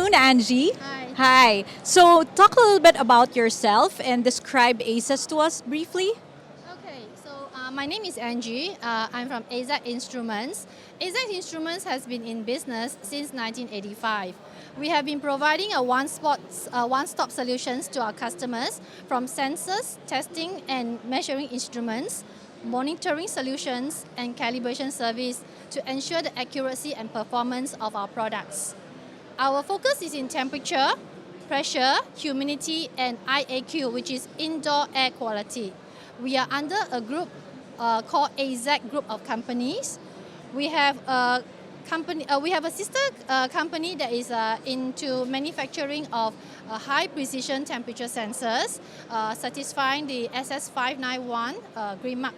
afternoon, Angie. Hi. Hi. So, talk a little bit about yourself and describe ASUS to us briefly. Okay, so my name is Angie. I'm from AZAC Instruments. AZAC Instruments has been in business since 1985. We have been providing a one-stop solutions to our customers from sensors, testing and measuring instruments, monitoring solutions, and calibration service to ensure the accuracy and performance of our products. Our focus is in temperature, pressure, humidity, and IAQ, which is indoor air quality. We are under a group called AZAC Group of Companies. We have a we have a sister company that is into manufacturing of high precision temperature sensors, satisfying the SS591 Green Mark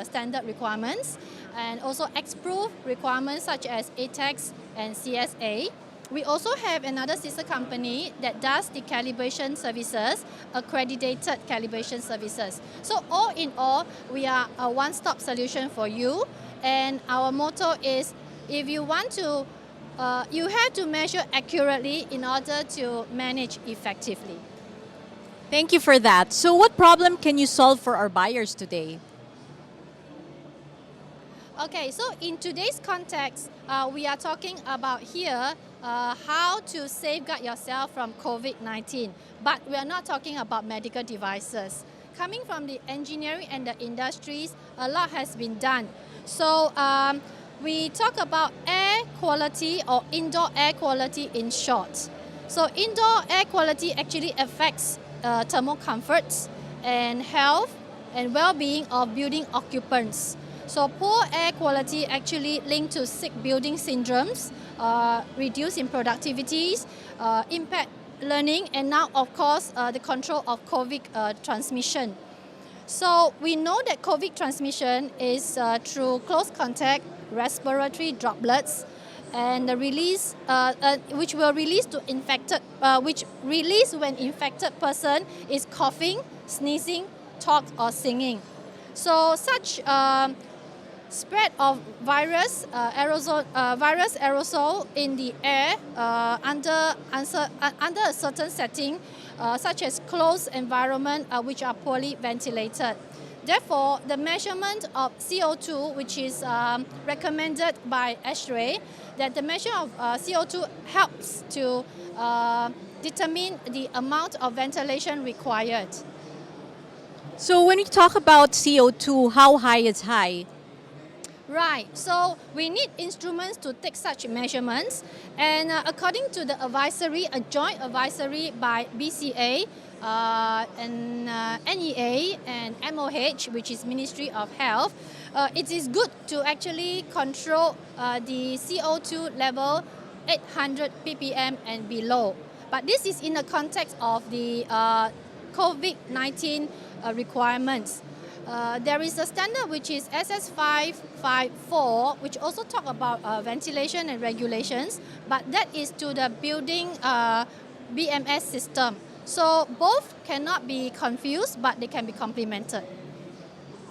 standard requirements, and also X-Proof requirements such as ATEX and CSA. We also have another sister company that does the calibration services, accredited calibration services. So all in all, we are a one-stop solution for you. And our motto is, if you want to, you have to measure accurately in order to manage effectively. Thank you for that. So, what problem can you solve for our buyers today? Okay, so in today's context, we are talking about here how to safeguard yourself from COVID-19, but we are not talking about medical devices. Coming from the engineering and the industries, a lot has been done. So we talk about air quality or indoor air quality in short. So indoor air quality actually affects thermal comforts and health and well-being of building occupants. So poor air quality actually linked to sick building syndromes, reduce in productivities, impact learning, and now of course the control of COVID transmission. So we know that COVID transmission is through close contact, respiratory droplets, and the release, which will release to infected, which release when infected person is coughing, sneezing, talk, or singing. So such spread of virus aerosol in the air under a certain setting, such as closed environment which are poorly ventilated. Therefore, the measurement of CO2, which is recommended by ASHRAE, that the measure of CO2 helps to determine the amount of ventilation required. So, when we talk about CO2, how high is high? Right, so we need instruments to take such measurements, and according to the advisory, a joint advisory by BCA and NEA and MOH, which is Ministry of Health, it is good to actually control the CO2 level 800 ppm and below. But this is in the context of the COVID-19 requirements. There is a standard which is SS554, which also talk about ventilation and regulations, but that is to the building BMS system. So both cannot be confused, but they can be complemented.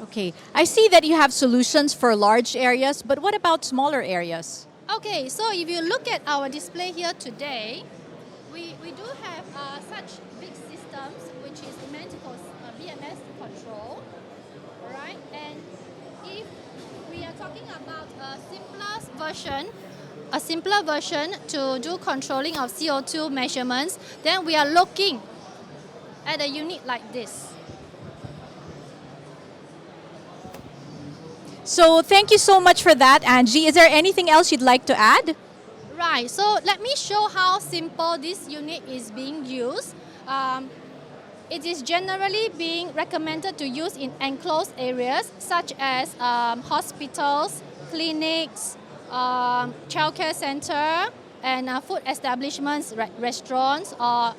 Okay, I see that you have solutions for large areas, but what about smaller areas? Okay, so if you look at our display here today, we do have such big systems, which is meant for BMS control. Right, and if we are talking about a simpler version to do controlling of CO2 measurements, then we are looking at a unit like this. So, thank you so much for that, Angie. Is there anything else you'd like to add? Right, so let me show how simple this unit is being used. It is generally being recommended to use in enclosed areas such as hospitals, clinics, childcare center, and food establishments, restaurants, or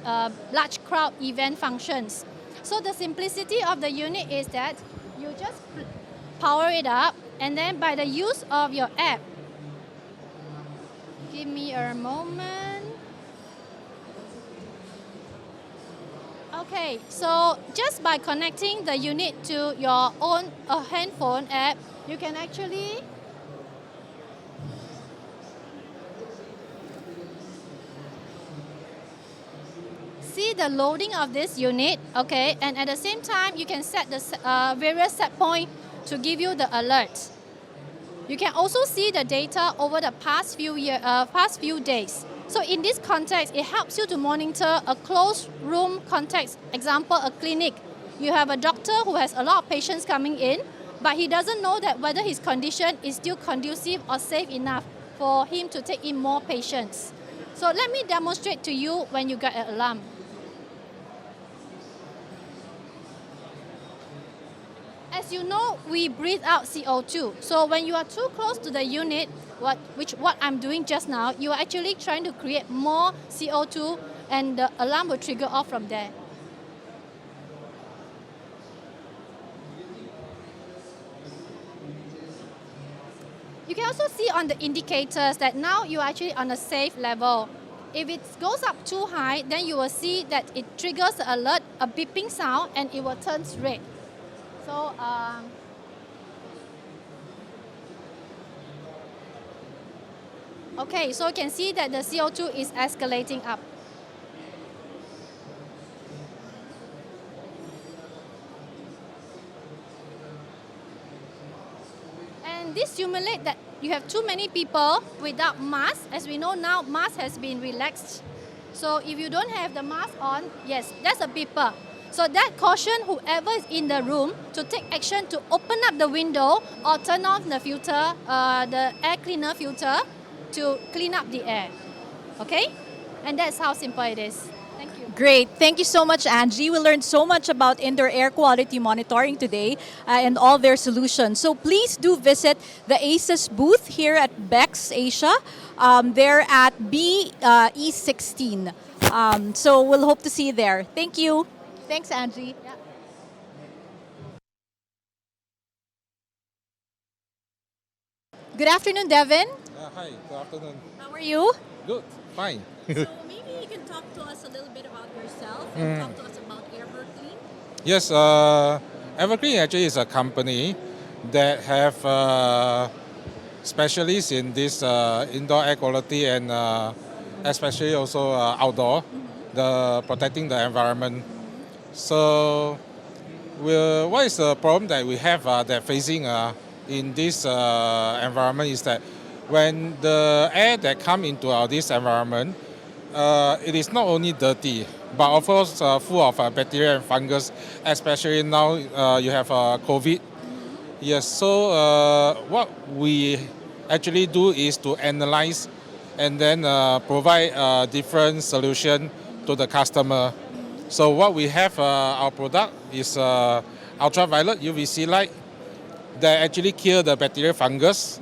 large crowd event functions. So the simplicity of the unit is that you just power it up, and then by the use of your app, give me a moment. Okay, so just by connecting the unit to your own handphone app, you can actually see the loading of this unit, okay, and at the same time, you can set the various set point to give you the alert. You can also see the data over the past few days. So in this context, it helps you to monitor a closed room context. Example, a clinic. You have a doctor who has a lot of patients coming in, but he doesn't know that whether his condition is still conducive or safe enough for him to take in more patients. So let me demonstrate to you when you get an alarm. As you know, we breathe out CO2. So when you are too close to the unit, what I'm doing just now, you are actually trying to create more CO2 and the alarm will trigger off from there. You can also see on the indicators that now you're actually on a safe level. If it goes up too high, then you will see that it triggers the alert, a beeping sound, and it will turn red. So, okay, so you can see that the CO2 is escalating up. And this simulates that you have too many people without mask. As we know now, mask has been relaxed. So if you don't have the mask on, yes, that's a beeper. So that caution whoever is in the room to take action to open up the window or turn off the filter, the air cleaner filter to clean up the air. Okay? And that's how simple it is. Thank you. Great. Thank you so much, Angie. We learned so much about indoor air quality monitoring today and all their solutions. So please do visit the ACES booth here at Bex Asia. They're at BE16. So we'll hope to see you there. Thank you. Thanks, Angie. Yeah. Good afternoon, Devin. Hi, good afternoon. How are you? Good, fine. So maybe you can talk to us a little bit about yourself and talk to us about Everclean. Yes, Evergreen actually is a company that have specialists in this indoor air quality and especially also outdoor, the protecting the environment. So, what is the problem that we have that facing in this environment is that when the air that come into this environment, it is not only dirty, but of course full of bacteria and fungus, especially now you have COVID. Yes, so what we actually do is to analyze and then provide a different solution to the customer. So what we have, our product is ultraviolet UVC light that actually kill the bacteria fungus.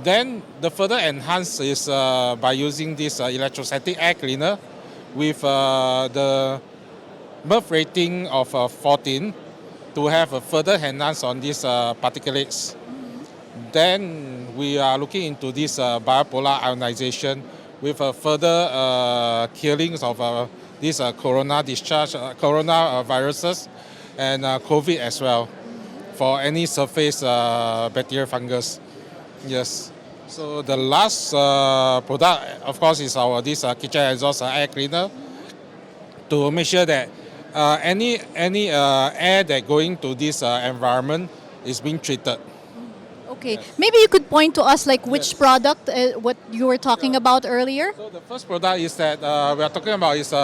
Then the further enhance is by using this electrostatic air cleaner with the MERV rating of 14 to have a further enhance on these particulates. Then we are looking into this bipolar ionization with a further killings of these corona discharge, corona viruses and COVID as well for any surface bacteria fungus. Yes. So the last product, of course, is our this kitchen exhaust air cleaner to make sure that any air that going to this environment is being treated. Okay, maybe you could point to us like which Yes. product, what you were talking about earlier. So the first product is that we are talking about is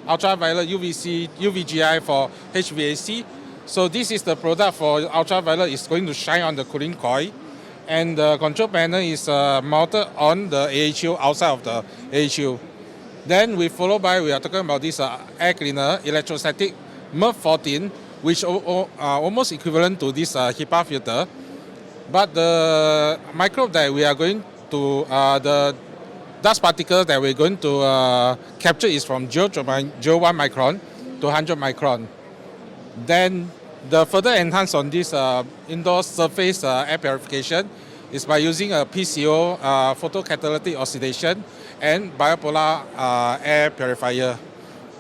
ultraviolet UVGI for HVAC. So this is the product for ultraviolet. It's going to shine on the cooling coil. And the control panel is mounted on the AHU, outside of the AHU. Then we follow by, we are talking about this air cleaner, electrostatic MERV 14, which almost equivalent to this HEPA filter. But the microbe that we are going to, the dust particles that we're going to capture is from 0.01 micron to 100 micron. Then the further enhance on this indoor surface air purification is by using a PCO, photocatalytic oxidation, and bipolar air purifier.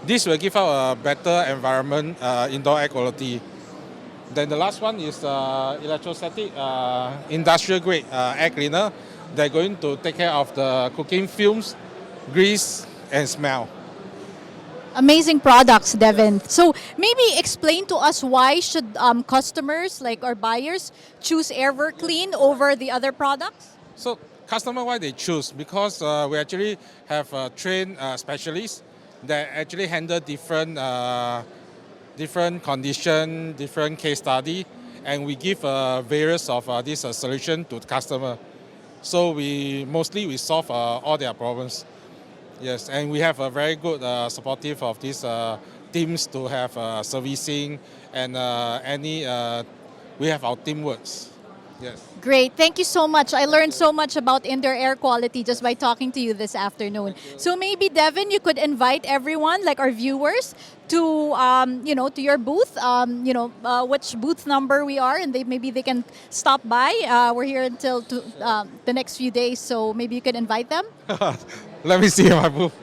This will give out a better environment, indoor air quality. Then the last one is electrostatic industrial grade air cleaner. They're going to take care of the cooking fumes, grease, and smell. Amazing products, Devin. So maybe explain to us why should customers like our buyers choose Everclean over the other products? So customer why they choose because we actually have trained specialists that actually handle different condition, different case study, and we give various of this solution to the customer. So we solve all their problems. Yes, and we have a very good supportive of these teams to have servicing and we have our teamworks. Yes. Great. Thank you so much. I learned so much about indoor air quality just by talking to you this afternoon. So maybe Devin, you could invite everyone, like our viewers, to to your booth. Which booth number we are, and maybe they can stop by. We're here until the next few days, so maybe you could invite them. Let me see my booth.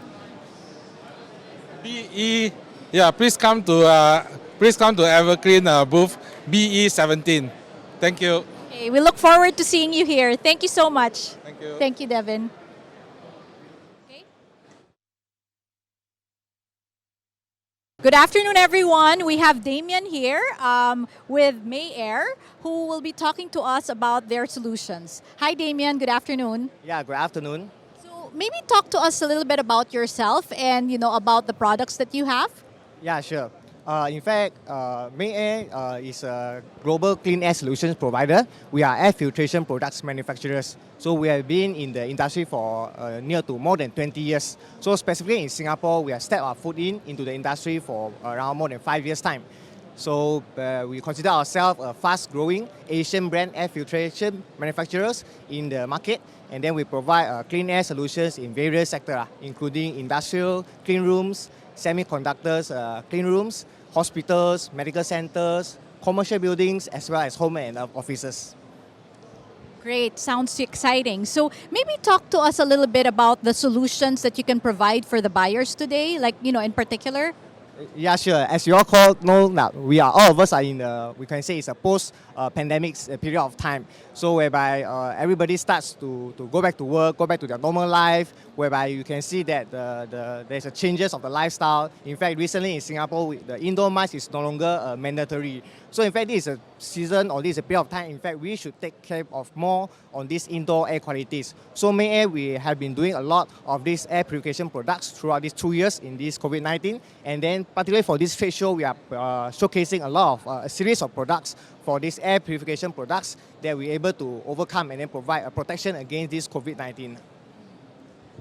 BE, yeah, please come to Evergreen booth BE17. Thank you. Okay, we look forward to seeing you here. Thank you so much. Thank you. Thank you, Devin. Okay. Good afternoon, everyone. We have Damien here with May Air, who will be talking to us about their solutions. Hi, Damien. Good afternoon. Yeah, good afternoon. So maybe talk to us a little bit about yourself and about the products that you have. Yeah, sure. In fact, May Air is a global clean air solutions provider. We are air filtration products manufacturers. So we have been in the industry for near to more than 20 years. So specifically in Singapore, we have stepped our foot into the industry for around more than 5 years' time. So we consider ourselves a fast-growing Asian brand air filtration manufacturers in the market. And then we provide clean air solutions in various sectors, including industrial clean rooms, semiconductors clean rooms, hospitals, medical centers, commercial buildings, as well as home and offices. Great, sounds exciting. So maybe talk to us a little bit about the solutions that you can provide for the buyers today, like, in particular. Yeah, sure. As you all know now, all of us are in we can say it's a post-pandemic period of time. So whereby everybody starts to go back to work, go back to their normal life, whereby you can see that there's a changes of the lifestyle. In fact, recently in Singapore, the indoor mask is no longer mandatory. So in fact, this is a season or this is a period of time. In fact, we should take care of more on these indoor air qualities. So May Air, we have been doing a lot of these air purification products throughout these 2 years in this COVID-19. And then particularly for this trade show, we are showcasing a lot of a series of products for these air purification products that we're able to overcome and then provide a protection against this COVID-19.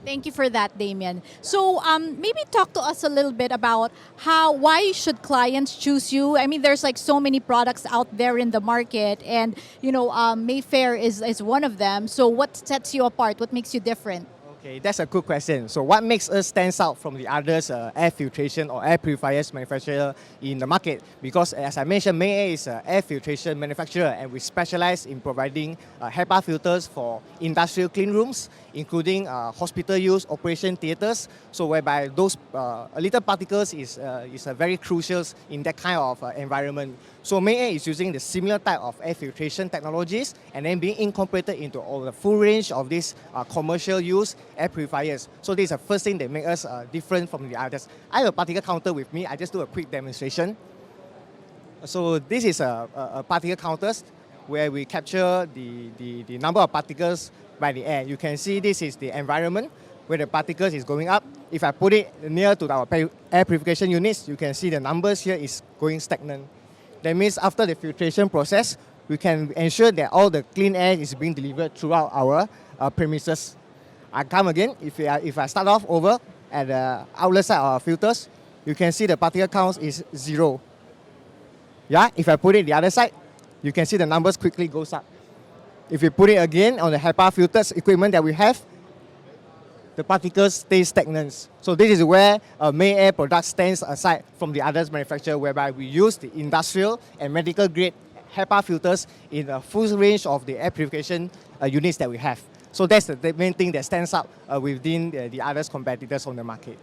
Thank you for that, Damien. So maybe talk to us a little bit about why should clients choose you? I mean, there's like so many products out there in the market, and Mayfair is one of them. So what sets you apart? What makes you different? Okay, that's a good question. So what makes us stand out from the others air filtration or air purifiers manufacturer in the market? Because as I mentioned, May Air is an air filtration manufacturer, and we specialize in providing HEPA filters for industrial clean rooms, including hospital use, operation theaters. So whereby those little particles is very crucial in that kind of environment. So May Air is using the similar type of air filtration technologies and then being incorporated into all the full range of these commercial use air purifiers. So this is the first thing that makes us different from the others. I have a particle counter with me. I just do a quick demonstration. So this is a particle counter where we capture the number of particles by the air. You can see this is the environment where the particles is going up. If I put it near to our air purification units, you can see the numbers here is going stagnant. That means after the filtration process, we can ensure that all the clean air is being delivered throughout our premises. I come again, if I start off over at the outlet side of our filters, you can see the particle count is 0. Yeah, if I put it the other side, you can see the numbers quickly goes up. If you put it again on the HEPA filters equipment that we have, the particles stay stagnant. So this is where May Air product stands aside from the others manufacturer, whereby we use the industrial and medical grade HEPA filters in a full range of the air purification units that we have. So that's the main thing that stands out within the others competitors on the market.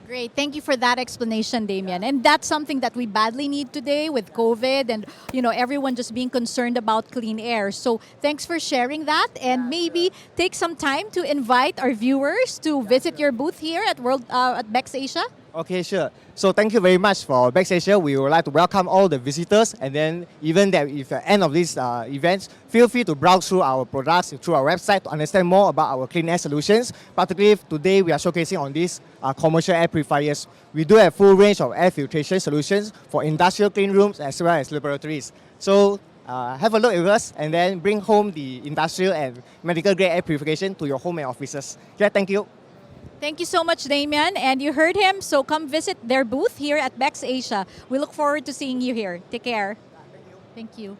Great. Thank you for that explanation, Damien. And that's something that we badly need today with COVID and, everyone just being concerned about clean air. So thanks for sharing that, and maybe take some time to invite our viewers to visit your booth here at at BEX Asia. Okay, sure. So thank you very much for Bex Asia. We would like to welcome all the visitors, and then even that if at the end of this event, feel free to browse through our products through our website to understand more about our clean air solutions. Particularly today, we are showcasing on these commercial air purifiers. We do have full range of air filtration solutions for industrial clean rooms as well as laboratories. So have a look with us, and then bring home the industrial and medical grade air purification to your home and offices. Yeah, thank you. Thank you so much, Damian. And you heard him, so come visit their booth here at Bex Asia. We look forward to seeing you here. Take care. Thank you.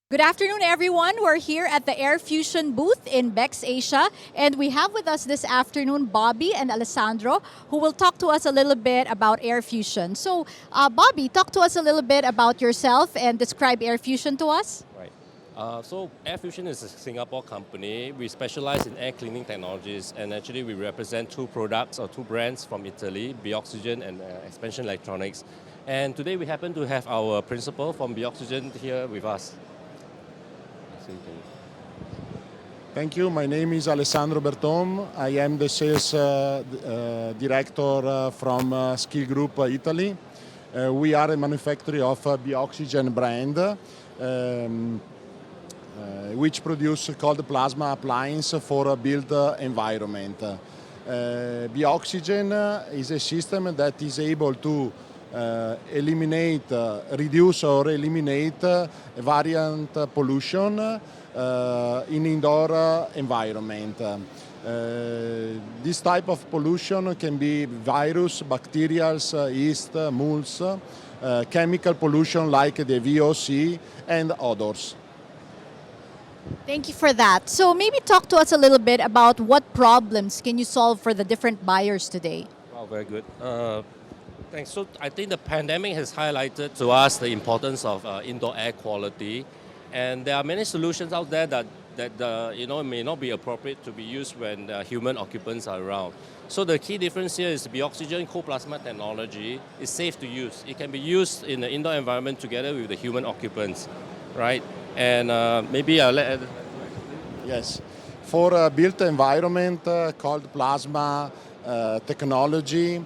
Good afternoon, everyone. We're here at the Air Fusion booth in Bex Asia, and we have with us this afternoon Bobby and Alessandro, who will talk to us a little bit about Air Fusion. So, Bobby, talk to us a little bit about yourself and describe Air Fusion to us. Right. So Air Fusion is a Singapore company. We specialize in air cleaning technologies, and actually we represent two products or two brands from Italy, Bioxygen and Expansion Electronics. And today we happen to have our principal from Bioxygen here with us. Thank you. My name is Alessandro Bertom. I am the sales director from Skill Group Italy. We are a manufacturer of Bioxygen brand, which produce cold plasma appliance for a built environment. Bioxygen is a system that is able to reduce or eliminate variant pollution in indoor environment. This type of pollution can be virus, bacterials, yeast, molds, chemical pollution like the VOC and others. Thank you for that. So maybe talk to us a little bit about what problems can you solve for the different buyers today? Wow, very good. Thanks. So I think the pandemic has highlighted to us the importance of indoor air quality, and there are many solutions out there that may not be appropriate to be used when human occupants are around. So the key difference here is Bioxygen cold plasma technology is safe to use. It can be used in the indoor environment together with the human occupants, right? And maybe I'll let. Yes. For a built environment, cold plasma technology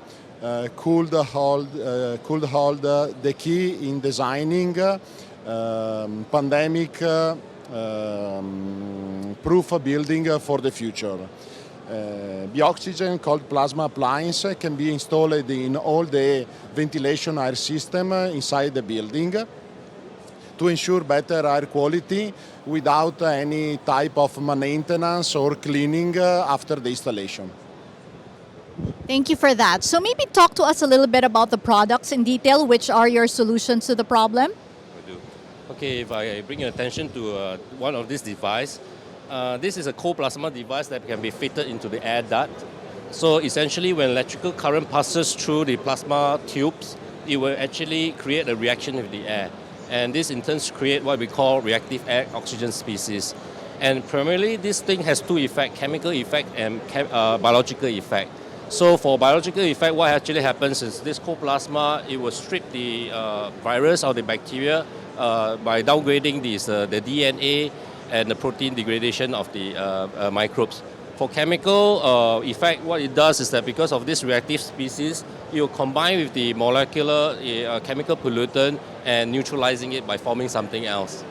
could hold the key in designing pandemic proof building for the future. Bioxygen cold plasma appliance can be installed in all the ventilation air system inside the building to ensure better air quality without any type of maintenance or cleaning after the installation. Thank you for that. So maybe talk to us a little bit about the products in detail, which are your solutions to the problem? I do. Okay, if I bring your attention to one of these devices, this is a cold plasma device that can be fitted into the air duct. So essentially when electrical current passes through the plasma tubes, it will actually create a reaction with the air. And this in turn create what we call reactive air oxygen species. And primarily this thing has two effects, chemical effect and biological effect. So for biological effect, what actually happens is this cold plasma, it will strip the virus or the bacteria by downgrading the DNA and the protein degradation of the microbes. For chemical effect, what it does is that because of this reactive species, it will combine with the molecular chemical pollutant and neutralizing it by forming something else.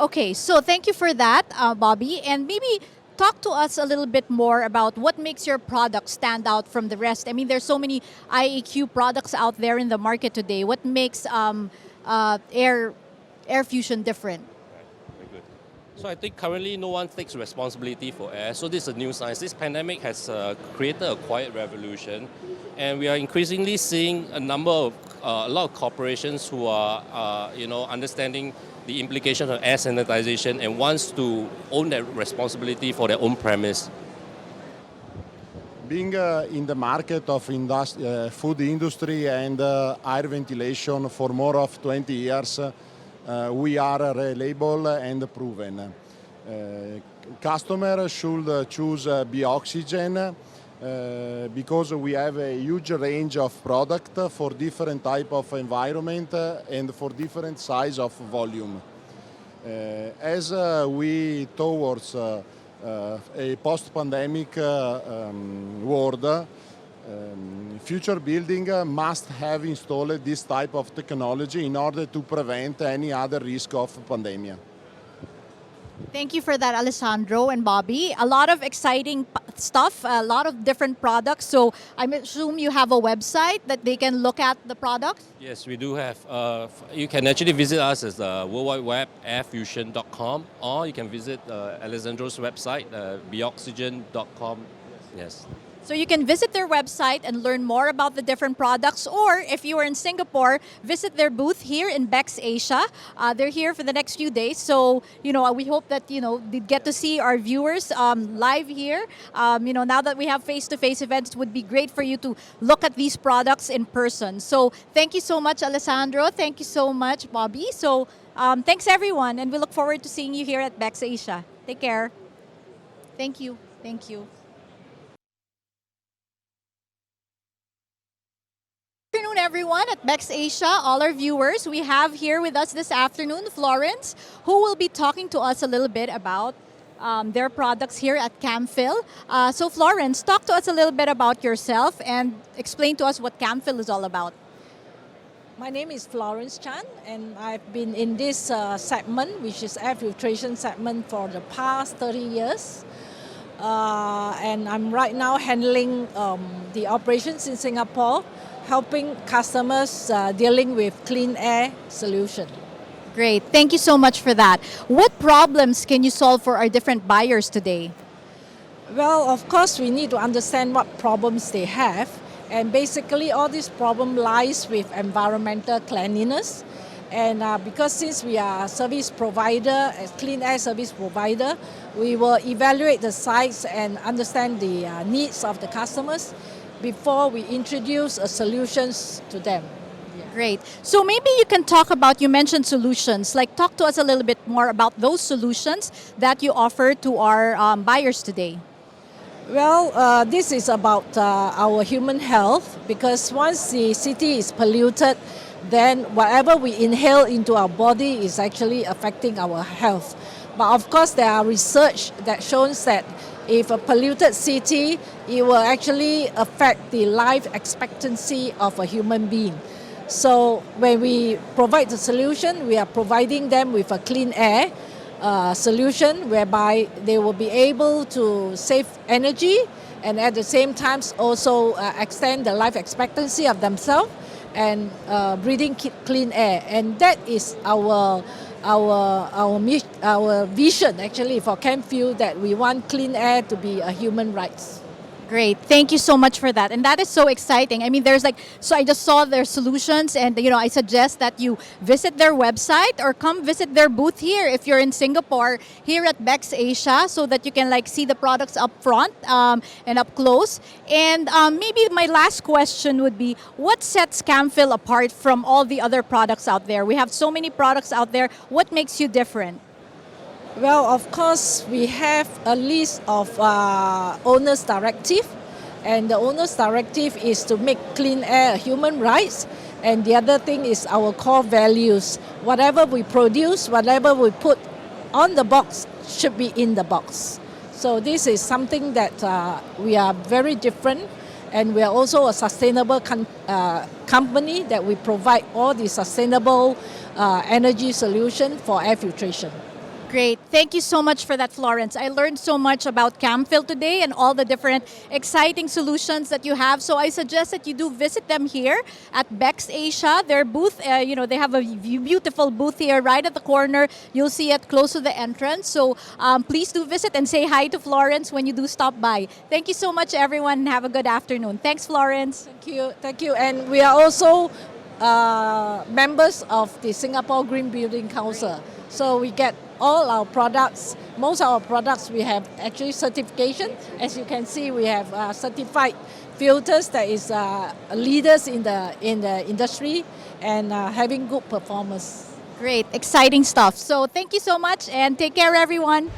Okay, so thank you for that, Bobby. And maybe talk to us a little bit more about what makes your product stand out from the rest. I mean, there's so many IAQ products out there in the market today. What makes Air Fusion different? Very good. So I think currently no one takes responsibility for air. So this is a new science. This pandemic has created a quiet revolution, and we are increasingly seeing a lot of corporations who are understanding the implication of air sanitization and wants to own that responsibility for their own premise. Being in the market of food industry and air ventilation for more of 20 years, we are reliable and proven. Customers should choose Bioxygen because we have a huge range of product for different type of environment and for different size of volume. As we towards a post-pandemic world, future building must have installed this type of technology in order to prevent any other risk of pandemic. Thank you for that, Alessandro and Bobby. A lot of exciting stuff, a lot of different products. So I assume you have a website that they can look at the products? Yes, we do have. You can actually visit us at World Wide Web airfusion.com, or you can visit Alessandro's website, beoxygen.com. Yes. So you can visit their website and learn more about the different products, or if you are in Singapore, visit their booth here in Bex Asia. They're here for the next few days, so we hope that they get to see our viewers live here. Now that we have face-to-face events, it would be great for you to look at these products in person. So thank you so much, Alessandro. Thank you so much, Bobby. So thanks everyone, and we look forward to seeing you here at Bex Asia. Take care. Thank you. Thank you. Good afternoon, everyone, at Bex Asia, all our viewers. We have here with us this afternoon Florence, who will be talking to us a little bit about their products here at Camfil. So Florence, talk to us a little bit about yourself and explain to us what Camfil is all about. My name is Florence Chan, and I've been in this segment, which is air filtration segment, for the past 30 years. And I'm right now handling the operations in Singapore, helping customers dealing with clean air solution. Great. Thank you so much for that. What problems can you solve for our different buyers today? Well, of course, we need to understand what problems they have. And basically, all this problem lies with environmental cleanliness. And because since we are a service provider, a clean air service provider, we will evaluate the sites and understand the needs of the customers before we introduce solutions to them. Great. So maybe you can talk about, you mentioned solutions, talk to us a little bit more about those solutions that you offer to our buyers today. Well, this is about our human health, because once the city is polluted, then whatever we inhale into our body is actually affecting our health. But of course, there are research that shows that if a polluted city, it will actually affect the life expectancy of a human being. So when we provide the solution, we are providing them with a clean air solution whereby they will be able to save energy and at the same time also extend the life expectancy of themselves and breathing clean air. And that is our vision actually for Camfil, that we want clean air to be a human rights. Great. Thank you so much for that. And that is so exciting. I mean, so I just saw their solutions, and I suggest that you visit their website or come visit their booth here if you're in Singapore, here at Bex Asia, so that you can see the products up front and up close. And maybe my last question would be, what sets Camfil apart from all the other products out there? We have so many products out there. What makes you different? Well, of course, we have a list of owner's directive, and the owner's directive is to make clean air a human rights. And the other thing is our core values. Whatever we produce, whatever we put on the box should be in the box. So this is something that we are very different, and we are also a sustainable company that we provide all the sustainable energy solution for air filtration. Great. Thank you so much for that, Florence. I learned so much about Camfil today and all the different exciting solutions that you have. So I suggest that you do visit them here at Bex Asia. Their booth, they have a beautiful booth here right at the corner. You'll see it close to the entrance. So please do visit and say hi to Florence when you do stop by. Thank you so much, everyone, and have a good afternoon. Thanks, Florence. Thank you. Thank you. And we are also members of the Singapore Green Building Council. So we get all our products, most of our products, we have actually certification. As you can see, we have certified filters that is leaders in the industry and having good performance. Great, exciting stuff. So thank you so much and take care, everyone.